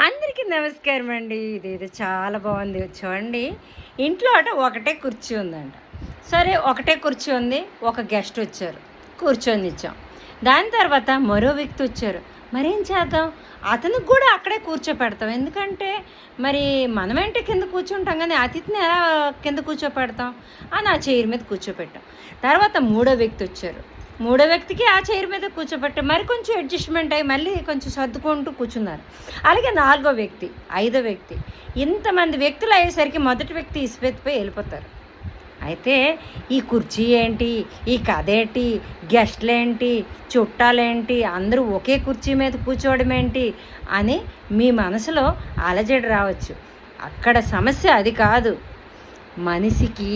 అందరికీ నమస్కారం అండి. ఇదేదో చాలా బాగుంది చూడండి. ఇంట్లో ఒకటే కుర్చీ ఉందంట. సరే ఒకటే కుర్చీ ఉంది, ఒక గెస్ట్ వచ్చారు, కూర్చొనిచ్చాం. దాని తర్వాత మరో వ్యక్తి వచ్చారు, మరేం చేద్దాం, అతనికి కూడా అక్కడే కూర్చోపెడతాం. ఎందుకంటే మరి మనమేంటే కింద కూర్చుంటాం, కానీ అతిథిని ఎలా కింద కూర్చోపెడతాం అని ఆ చైర్ మీద కూర్చోపెట్టాం. తర్వాత మూడో వ్యక్తి వచ్చారు, మూడో వ్యక్తికి ఆ చైర్ మీద కూర్చోబెట్టి మరి కొంచెం అడ్జస్ట్మెంట్ అయ్యి మళ్ళీ కొంచెం సర్దుకుంటూ కూర్చున్నారు. అలాగే నాలుగో వ్యక్తి, ఐదో వ్యక్తి, ఇంతమంది వ్యక్తులు అయ్యేసరికి మొదటి వ్యక్తి ఇసుపెత్తిపోయి వెళ్ళిపోతారు. అయితే ఈ కుర్చీ ఏంటి, ఈ కథ ఏంటి, గెస్ట్లేంటి, చుట్టాలేంటి, అందరూ ఒకే కుర్చీ మీద కూర్చోవడం ఏంటి అని మీ మనసులో అలజడి రావచ్చు. అక్కడ సమస్య అది కాదు. మనిషికి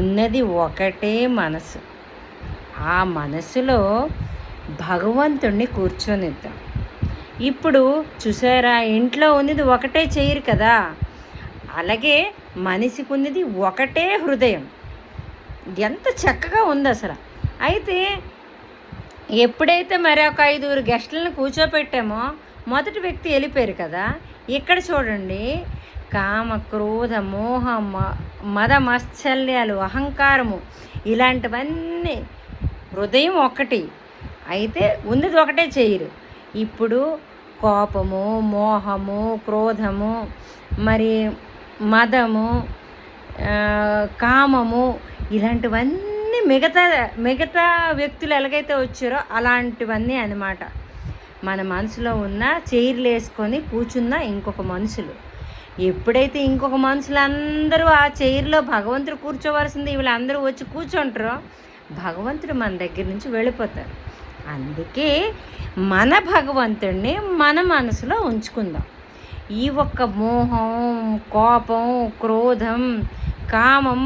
ఉన్నది ఒకటే మనసు. ఆ మనసులో భగవంతుణ్ణి కూర్చొనిద్దాం. ఇప్పుడు చూసారా, ఇంట్లో ఉన్నది ఒకటే చైర్ కదా, అలాగే మనిషికి ఉన్నది ఒకటే హృదయం. ఎంత చక్కగా ఉంది అసలు. అయితే ఎప్పుడైతే మరి ఒక 5 గెస్టులను కూర్చోపెట్టామో మొదటి వ్యక్తి వెళ్ళిపోయారు కదా. ఇక్కడ చూడండి, కామ క్రోధ మోహ మద మాత్సల్యాలు, అహంకారము, ఇలాంటివన్నీ హృదయం ఒకటి, అయితే ఉన్నది ఒకటే చేయరు. ఇప్పుడు కోపము, మోహము, క్రోధము, మరి మదము, కామము, ఇలాంటివన్నీ మిగతా వ్యక్తులు ఎలాగైతే వచ్చారో అలాంటివన్నీ అన్నమాట. మన మనసులో ఉన్న చైర్లు వేసుకొని కూర్చున్న ఇంకొక మనుషులు. ఎప్పుడైతే ఇంకొక మనుషులు అందరూ ఆ చైర్లో భగవంతుడు కూర్చోవలసింది వీళ్ళందరూ వచ్చి కూర్చుంటారో భగవంతుడు మన దగ్గర నుంచి వెళ్ళిపోతారు. అందుకే మన భగవంతుడిని మన మనసులో ఉంచుకుందాం. ఈ ఒక్క మోహం, కోపం, క్రోధం, కామం,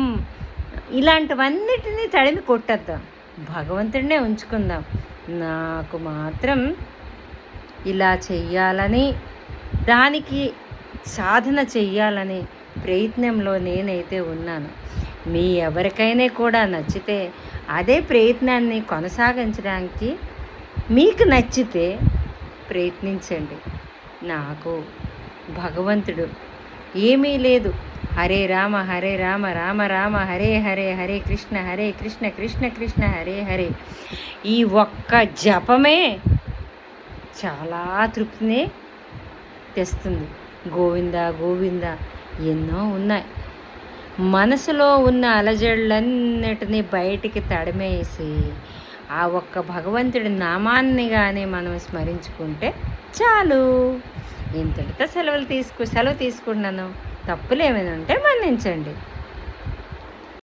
ఇలాంటివన్నిటినీ తడిమి కొట్టేద్దాం, భగవంతుడినే ఉంచుకుందాం. నాకు మాత్రం ఇలా చెయ్యాలని, దానికి సాధన చెయ్యాలని ప్రయత్నంలో నేనైతే ఉన్నాను. మీ ఎవరికైనా కూడా నచ్చితే అదే ప్రయత్నాన్ని కొనసాగించడానికి మీకు నచ్చితే ప్రయత్నించండి. నాకు భగవంతుడు ఏమీ లేదు. హరే రామ హరే రామ రామ రామ హరే హరే, హరే కృష్ణ కృష్ణ కృష్ణ హరే హరే. ఈ ఒక్క జపమే చాలా తృప్తిని తెస్తుంది. గోవింద గోవింద ఎన్నో ఉన్నాయి. మనసులో ఉన్న అలజడులన్నిటినీ బయటికి తడిమేసి ఆ ఒక్క భగవంతుడి నామాన్ని కానీ మనం స్మరించుకుంటే చాలు. ఇంతటితో సెలవు తీసుకుంటున్నాను. తప్పులు ఏమైనా ఉంటే మన్నించండి.